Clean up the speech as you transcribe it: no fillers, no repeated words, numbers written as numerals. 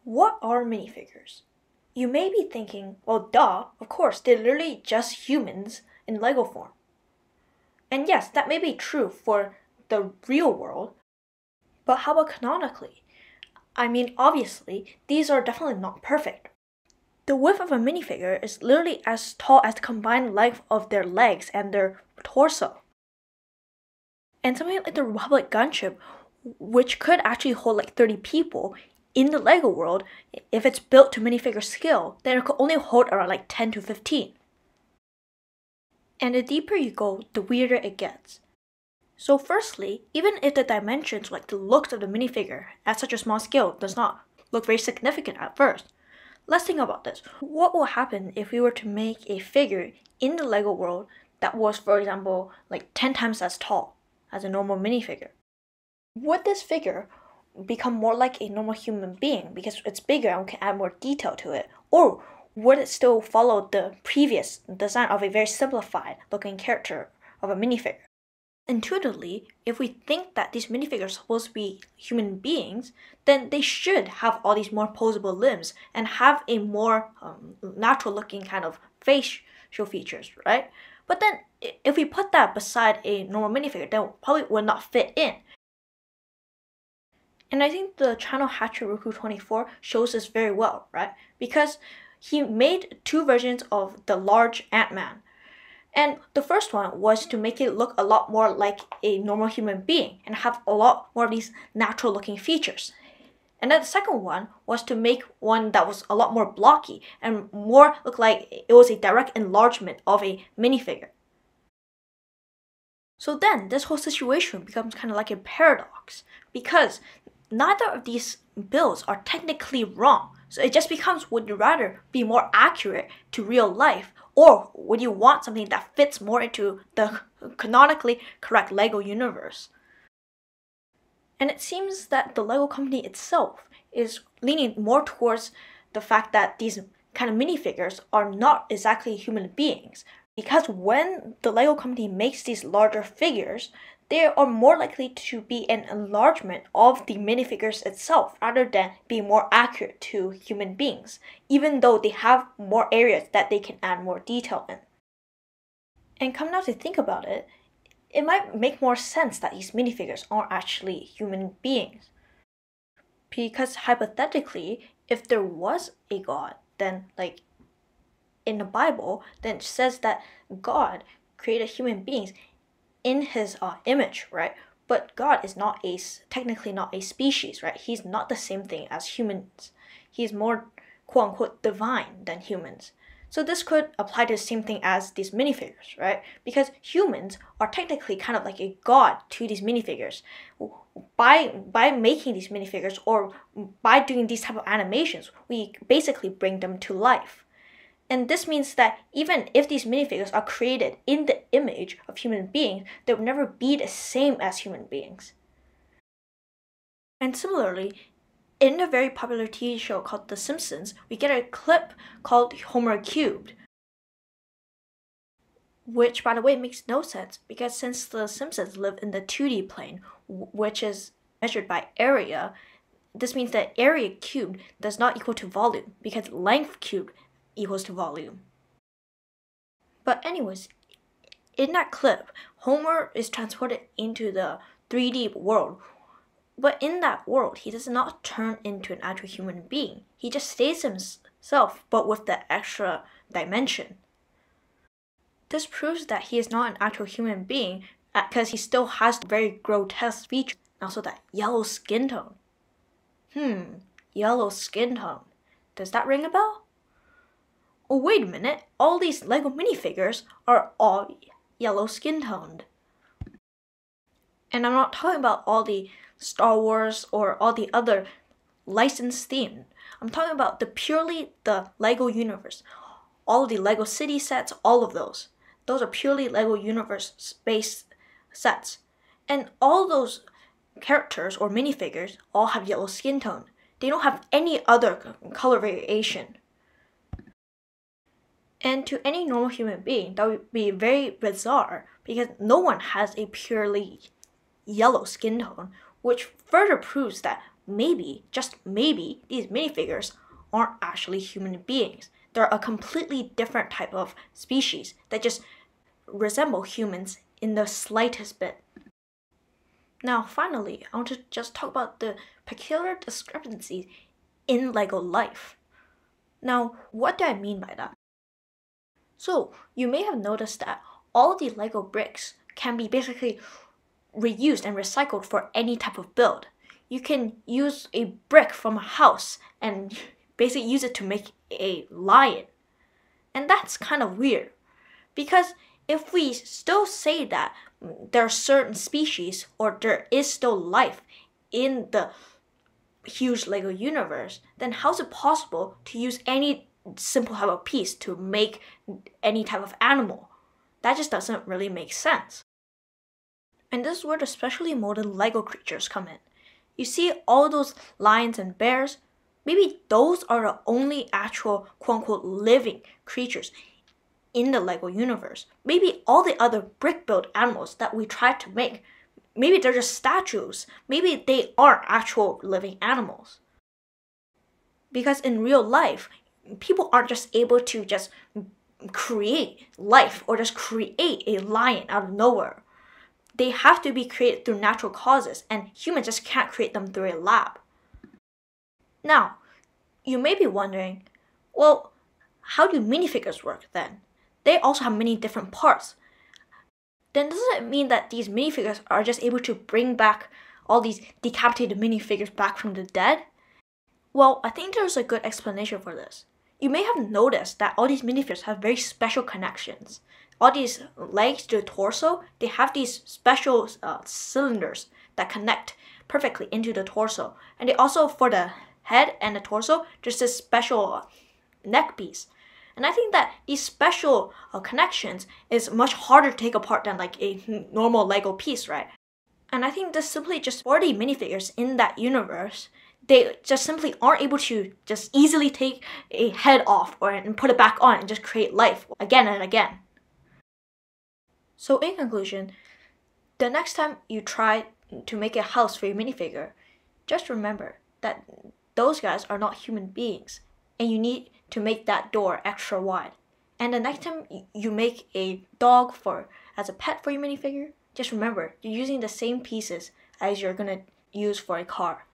What are minifigures? You may be thinking, well, duh, of course, they're literally just humans in Lego form. And yes, that may be true for the real world, but how about canonically? I mean, obviously, these are definitely not perfect. The width of a minifigure is literally as tall as the combined length of their legs and their torso. And something like the Republic gunship, which could actually hold like 30 people, in the Lego world, if it's built to minifigure scale, then it could only hold around like 10 to 15. And the deeper you go, the weirder it gets. So firstly, even if the dimensions, like the looks of the minifigure at such a small scale, does not look very significant at first, let's think about this. What will happen if we were to make a figure in the Lego world that was, for example, like 10 times as tall as a normal minifigure? Would this figure become more like a normal human being because it's bigger and we can add more detail to it? Or would it still follow the previous design of a very simplified looking character of a minifigure? Intuitively, if we think that these minifigures are supposed to be human beings, then they should have all these more posable limbs and have a more natural looking kind of facial features, right? But then if we put that beside a normal minifigure, then it probably would not fit in. And I think the channel Hachiruku24 shows this very well, right? Because he made two versions of the large Ant-Man. And the first one was to make it look a lot more like a normal human being and have a lot more of these natural looking features. And then the second one was to make one that was a lot more blocky and more look like it was a direct enlargement of a minifigure. So then this whole situation becomes kind of like a paradox because neither of these builds are technically wrong. So it just becomes, would you rather be more accurate to real life, or would you want something that fits more into the canonically correct Lego universe? And it seems that the Lego company itself is leaning more towards the fact that these kind of minifigures are not exactly human beings. Because when the Lego company makes these larger figures, they are more likely to be an enlargement of the minifigures itself rather than being more accurate to human beings, even though they have more areas that they can add more detail in. And come now to think about it, it might make more sense that these minifigures aren't actually human beings. Because hypothetically, if there was a God, then like in the Bible, then it says that God created human beings in his image, right? But God is not technically not a species, right? He's not the same thing as humans. He's more quote unquote divine than humans. So this could apply to the same thing as these minifigures, right? Because humans are technically kind of like a god to these minifigures. By making these minifigures or by doing these type of animations, we basically bring them to life. And this means that even if these minifigures are created in the image of human beings, they will never be the same as human beings. And similarly, in a very popular TV show called The Simpsons, we get a clip called Homer Cubed. Which, by the way, makes no sense because since The Simpsons live in the 2D plane, which is measured by area, this means that area cubed does not equal to volume because length cubed equals to volume. But anyways, in that clip, Homer is transported into the 3D world. But in that world, he does not turn into an actual human being. He just stays himself, but with the extra dimension. This proves that he is not an actual human being because he still has very grotesque features and also that yellow skin tone. Yellow skin tone. Does that ring a bell? Oh, wait a minute, all these Lego minifigures are all yellow skin toned. And I'm not talking about all the Star Wars or all the other licensed themes. I'm talking about purely the Lego universe. All of the Lego city sets, all of those. Those are purely Lego universe based sets. And all those characters or minifigures all have yellow skin tone. They don't have any other color variation. And to any normal human being, that would be very bizarre because no one has a purely yellow skin tone, which further proves that maybe, just maybe, these minifigures aren't actually human beings. They're a completely different type of species that just resemble humans in the slightest bit. Now, finally, I want to just talk about the peculiar discrepancies in LEGO life. Now, what do I mean by that? So, you may have noticed that all the LEGO bricks can be basically reused and recycled for any type of build. You can use a brick from a house and basically use it to make a lion. And that's kind of weird, because if we still say that there are certain species or there is still life in the huge LEGO universe, then how is it possible to use any simple type of piece to make any type of animal? That just doesn't really make sense. And this is where the specially molded LEGO creatures come in. You see all those lions and bears? Maybe those are the only actual quote-unquote living creatures in the LEGO universe. Maybe all the other brick-built animals that we tried to make, maybe they're just statues. Maybe they aren't actual living animals. Because in real life, people aren't just able to just create life or just create a lion out of nowhere. They have to be created through natural causes, and humans just can't create them through a lab. Now, you may be wondering, well, how do minifigures work then? They also have many different parts. Then doesn't it mean that these minifigures are just able to bring back all these decapitated minifigures back from the dead? Well, I think there's a good explanation for this. You may have noticed that all these minifigures have very special connections. All these legs to the torso, they have these special cylinders that connect perfectly into the torso. And they also, for the head and the torso, there's this special neck piece. And I think that these special connections is much harder to take apart than like a normal Lego piece, right? And I think this simply just for the minifigures in that universe, they just simply aren't able to just easily take a head off and put it back on and just create life again and again. So in conclusion, the next time you try to make a house for your minifigure, just remember that those guys are not human beings, and you need to make that door extra wide. And the next time you make a dog as a pet for your minifigure, just remember you're using the same pieces as you're gonna use for a car.